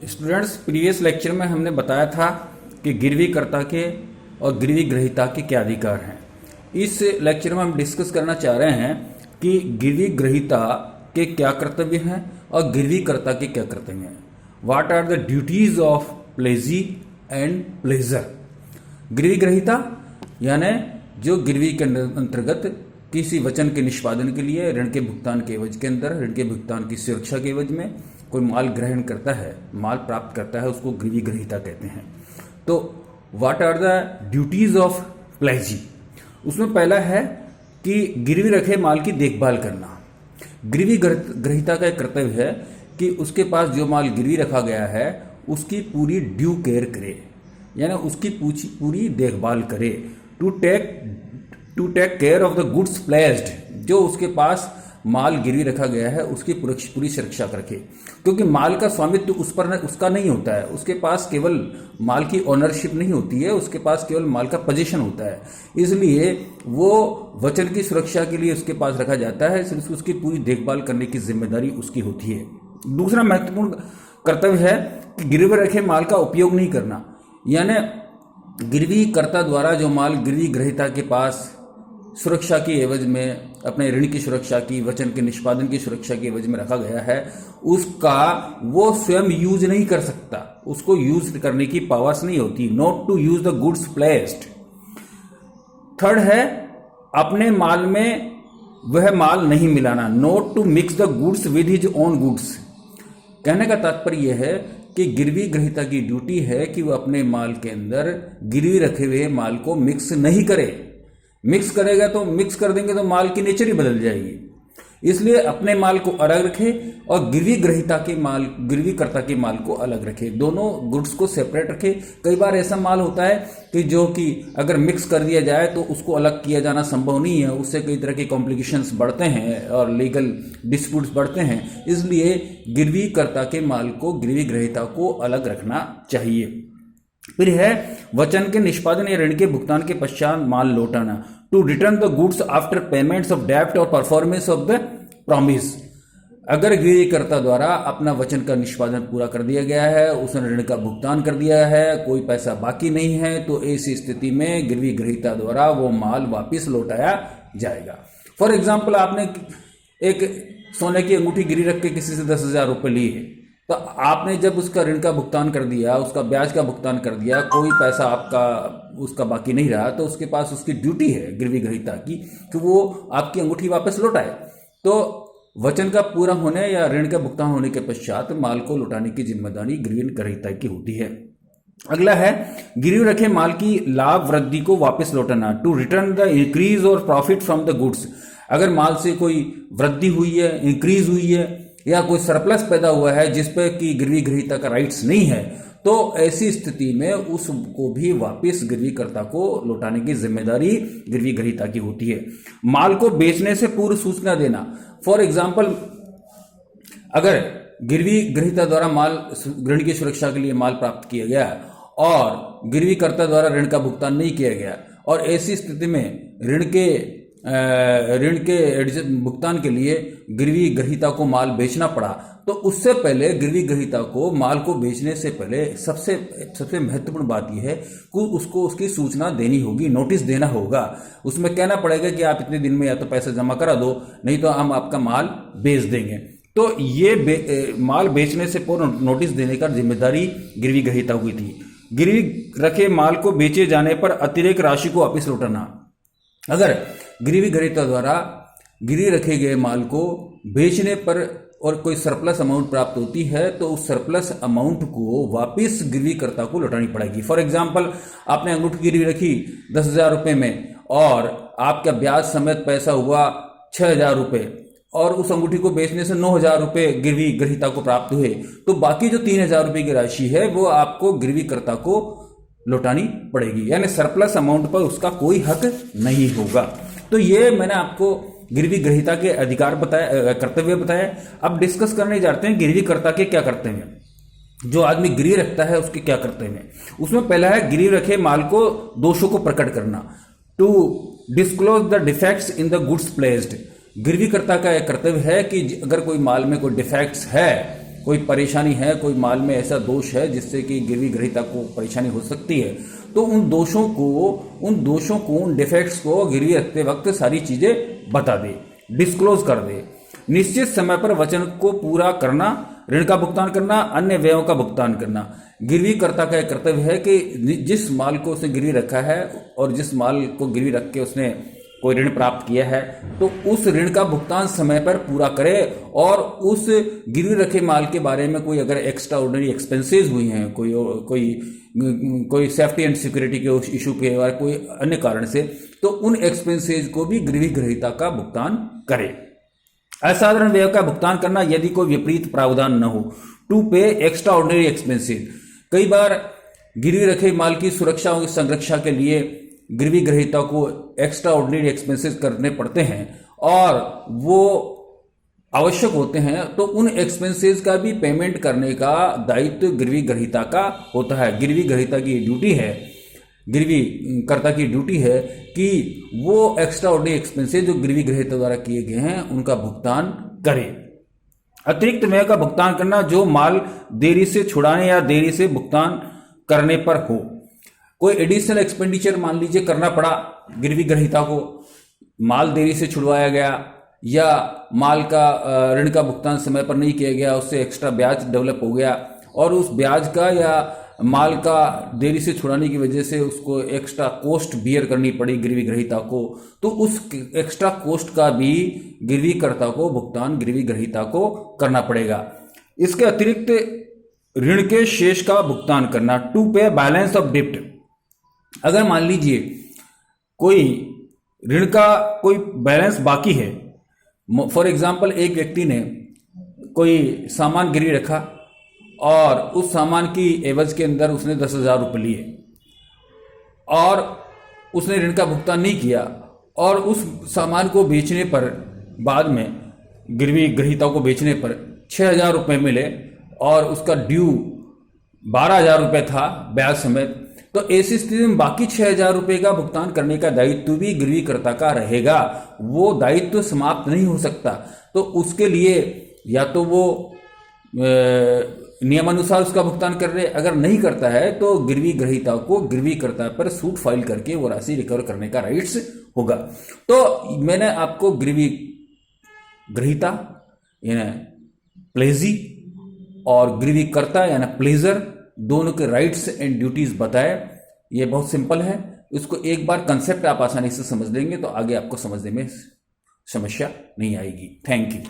Students, previous lecture में हमने बताया था कि गिरवीकर्ता के और गिरवी ग्रहीता के क्या अधिकार हैं। इस लेक्चर में हम डिस्कस करना चाह रहे हैं कि गिरवी ग्रहीता के क्या कर्तव्य हैं और गिरवीकर्ता के क्या कर्तव्य हैं। What are the duties of pledgee and pledger. गिरवी ग्रहीता यानी जो गिरवी के अंतर्गत किसी वचन के निष्पादन के लिए ऋण के भुगतान के एवज के अंदर ऋण के भुगतान की सुरक्षा के एवज में कोई माल ग्रहण करता है, माल प्राप्त करता है, उसको गिरवी ग्रहीता कहते हैं। तो what are the duties of pledgee. उसमें पहला है कि गिरवी रखे माल की देखभाल करना। गिरवी ग्रहीता का एक कर्तव्य है कि उसके पास जो माल गिरवी रखा गया है उसकी पूरी ड्यू केयर करे, यानी उसकी पूरी देखभाल करे। To take care of the goods placed. जो उसके पास माल गिरवी रखा गया है उसकी पूरी सुरक्षा रखे, क्योंकि माल का स्वामित्व उस पर उसका नहीं होता है। उसके पास केवल माल की ओनरशिप नहीं होती है, उसके पास केवल माल का पोजीशन होता है। इसलिए वो वचन की सुरक्षा के लिए उसके पास रखा जाता है, इसलिए उसकी पूरी देखभाल करने की जिम्मेदारी उसकी होती है। दूसरा महत्वपूर्ण कर्तव्य है कि गिरवी रखे माल का उपयोग नहीं करना, यानी गिरवीकर्ता द्वारा जो माल गिरवी ग्रहीता के पास सुरक्षा की एवज में, अपने ऋण की सुरक्षा की, वचन के निष्पादन की सुरक्षा की एवज में रखा गया है, उसका वो स्वयं यूज नहीं कर सकता, उसको यूज करने की पावर्स नहीं होती। Not to use the goods placed. Third है अपने माल में वह माल नहीं मिलाना। Not to mix the goods with his own goods. कहने का तात्पर्य यह है कि गिरवी ग्रहीता की ड्यूटी है कि वह अपने माल के अंदर गिरवी रखे हुए माल को मिक्स नहीं करे। मिक्स करेगा तो मिक्स कर देंगे तो माल की नेचर ही बदल जाएगी। इसलिए अपने माल को अलग रखे और गिरवीकर्ता के माल को अलग रखे। दोनों गुड्स को सेपरेट रखे। कई बार ऐसा माल होता है कि जो कि अगर मिक्स कर दिया जाए तो उसको अलग किया जाना संभव नहीं है, उससे कई तरह के कॉम्प्लिकेशंस बढ़ते हैं और लीगल डिस्प्यूट्स बढ़ते हैं। इसलिए गिरवीकर्ता के माल को गिरवी ग्रहीता को अलग रखना चाहिए। फिर है वचन के निष्पादन या ऋण के भुगतान के पश्चात माल लौटाना। To return the goods after payments of डेब्ट और परफॉर्मेंस ऑफ द प्रॉमिस। अगर गिरवीकर्ता द्वारा अपना वचन का निष्पादन पूरा कर दिया गया है, उसने ऋण का भुगतान कर दिया है, कोई पैसा बाकी नहीं है, तो ऐसी स्थिति में गिरवी ग्रहीता द्वारा वो माल वापिस लौटाया जाएगा। फॉर एग्जाम्पल, आपने एक सोने की अंगूठी गिरी रख के किसी से 10,000 रुपये लिए, तो आपने जब उसका ऋण का भुगतान कर दिया, उसका ब्याज का भुगतान कर दिया, कोई पैसा आपका उसका बाकी नहीं रहा, तो उसके पास उसकी ड्यूटी है गिरवी ग्रहीता की कि वो आपकी अंगूठी वापस लौटाए। तो वचन का पूरा होने या ऋण का भुगतान होने के पश्चात माल को लौटाने की जिम्मेदारी गिरवी ग्रहीता की होती है। अगला है गिरवी रखे माल की लाभ वृद्धि को वापस लौटाना। टू रिटर्न द इंक्रीज और प्रॉफिट फ्रॉम द गुड्स। अगर माल से कोई वृद्धि हुई है, इंक्रीज हुई है या कोई सरप्लस पैदा हुआ है जिस पर कि गिरवी ग्रहीता का राइट्स नहीं है, तो ऐसी स्थिति में उसको भी वापस गिरवीकर्ता को लौटाने की जिम्मेदारी गिरवी ग्रहीता की होती है। माल को बेचने से पूर्व सूचना देना। फॉर एग्जाम्पल, अगर गिरवी ग्रहीता द्वारा माल ऋण की सुरक्षा के लिए माल प्राप्त किया गया और गिरवीकर्ता द्वारा ऋण का भुगतान नहीं किया गया और ऐसी स्थिति में ऋण के भुगतान के लिए गिरवी ग्रहीता को माल बेचना पड़ा, तो उससे पहले गिरवी ग्रहीता को माल को बेचने से पहले सबसे महत्वपूर्ण बात यह है कि उसको उसकी सूचना देनी होगी, नोटिस देना होगा। उसमें कहना पड़ेगा कि आप इतने दिन में या तो पैसा जमा करा दो, नहीं तो हम आपका माल बेच देंगे। तो ये माल बेचने से पूर्व नोटिस देने का जिम्मेदारी गिरवी ग्रहीता हुई थी। गिरवी रखे माल को बेचे जाने पर अतिरिक्त राशि को वापस लौटाना। अगर गिरवी ग्रहीता द्वारा गिरवी रखे गए माल को बेचने पर और कोई सरप्लस अमाउंट प्राप्त होती है, तो उस सरप्लस अमाउंट को वापस गिरवीकर्ता को लौटानी पड़ेगी। फॉर एग्जांपल, आपने अंगूठी गिरवी रखी 10,000 रुपये में और आपका ब्याज समेत पैसा हुआ 6,000 रुपये और उस अंगूठी को बेचने से 9,000 रुपये गिरवी ग्रहीता को प्राप्त हुए, तो बाकी जो 3,000 रुपये की राशि है वो आपको गिरवीकर्ता को लौटानी पड़ेगी, यानी सरप्लस अमाउंट पर उसका कोई हक नहीं होगा। तो ये मैंने आपको गिरवी ग्रहीता के अधिकार बताए, कर्तव्य बताए। अब डिस्कस करने जाते हैं गिरवीकर्ता के क्या कर्तव्य हैं। जो आदमी गिरवी रखता है उसके क्या कर्तव्य हैं। उसमें पहला है गिरवी रखे माल को दोषों को प्रकट करना। To disclose the defects in the goods placed. गिरवीकर्ता का एक कर्तव्य है कि अगर कोई माल में कोई डिफेक्ट्स है कोई परेशानी है, कोई माल में ऐसा दोष है जिससे कि गिरवी ग्रहीता को परेशानी हो सकती है, तो उन दोषों को उन डिफेक्ट्स को गिरवी रखते वक्त सारी चीजें बता दे, डिस्क्लोज कर दे। निश्चित समय पर वचन को पूरा करना, ऋण का भुगतान करना, अन्य व्ययों का भुगतान करना। गिरवी कर्ता का कर्तव्य है कि जिस माल को उसने गिरवी रखा है और जिस माल को गिरवी रख के उसने कोई ऋण प्राप्त किया है, तो उस ऋण का भुगतान समय पर पूरा करे और उस गिरवी रखे माल के बारे में कोई अगर एक्स्ट्रा ऑर्डिनरी एक्सपेंसेस हुई हैं, कोई सेफ्टी एंड सिक्योरिटी के इशू के और कोई अन्य कारण से, तो उन एक्सपेंसेस को भी गिरवी ग्रहीता का भुगतान करे। असाधारण व्यय का भुगतान करना यदि कोई विपरीत प्रावधान न हो, टू पे एक्स्ट्रा ऑर्डिनरी एक्सपेंसेस। कई बार गिरवी रखे माल की सुरक्षा और संरक्षा के लिए गिरवी ग्रहीता को एक्स्ट्रा ऑर्डिनरी एक्सपेंसेस करने पड़ते हैं और वो आवश्यक होते हैं, तो उन एक्सपेंसेस का भी पेमेंट करने का दायित्व गिरवी ग्रहीता का होता है। गिरवी ग्रहीता की ड्यूटी है, गिरवी कर्ता की ड्यूटी है कि वो एक्स्ट्रा ऑर्डिनरी एक्सपेंसेस जो गिरवी ग्रहीता द्वारा किए गए हैं उनका भुगतान करे। अतिरिक्त व्यय का भुगतान करना जो माल देरी से छुड़ाने या देरी से भुगतान करने पर हो। कोई एडिशनल एक्सपेंडिचर मान लीजिए करना पड़ा गिरवी ग्रहीता को, माल देरी से छुड़वाया गया या माल का ऋण का भुगतान समय पर नहीं किया गया, उससे एक्स्ट्रा ब्याज डेवलप हो गया और उस ब्याज का या माल का देरी से छुड़ाने की वजह से उसको एक्स्ट्रा कॉस्ट बियर करनी पड़ी गिरवी ग्रहीता को, तो उस एक्स्ट्रा कॉस्ट का भी गिरवी कर्ता को भुगतान गिरवी ग्रहीता को करना पड़ेगा। इसके अतिरिक्त ऋण के शेष का भुगतान करना, टू पे बैलेंस ऑफ डिप्ट। अगर मान लीजिए कोई ऋण का कोई बैलेंस बाकी है, फॉर एग्जाम्पल एक व्यक्ति ने कोई सामान गिरवी रखा और उस सामान की एवज के अंदर उसने 10,000 रुपये लिए और उसने ऋण का भुगतान नहीं किया और उस सामान को बेचने पर बाद में गिरवी ग्रहीता को बेचने पर 6,000 रुपये मिले और उसका ड्यू 12,000 रुपये था ब्याज समेत, तो ऐसी स्थिति में बाकी 6,000 रुपये का भुगतान करने का दायित्व भी गिरवी कर्ता का रहेगा। वो दायित्व समाप्त नहीं हो सकता, तो उसके लिए या तो वो नियमानुसार उसका भुगतान कर रहे, अगर नहीं करता है तो गिरवी ग्रहीता को गिरवी कर्ता पर सूट फाइल करके वो राशि रिकवर करने का राइट्स होगा। तो मैंने आपको गिरवी ग्रहीता यानी प्लेजी और गिरवी कर्ता यानी प्लेजर दोनों के राइट्स एंड ड्यूटीज बताए। ये बहुत सिंपल है, इसको एक बार कंसेप्ट आप आसानी से समझ लेंगे तो आगे आपको समझने में समस्या नहीं आएगी। Thank you.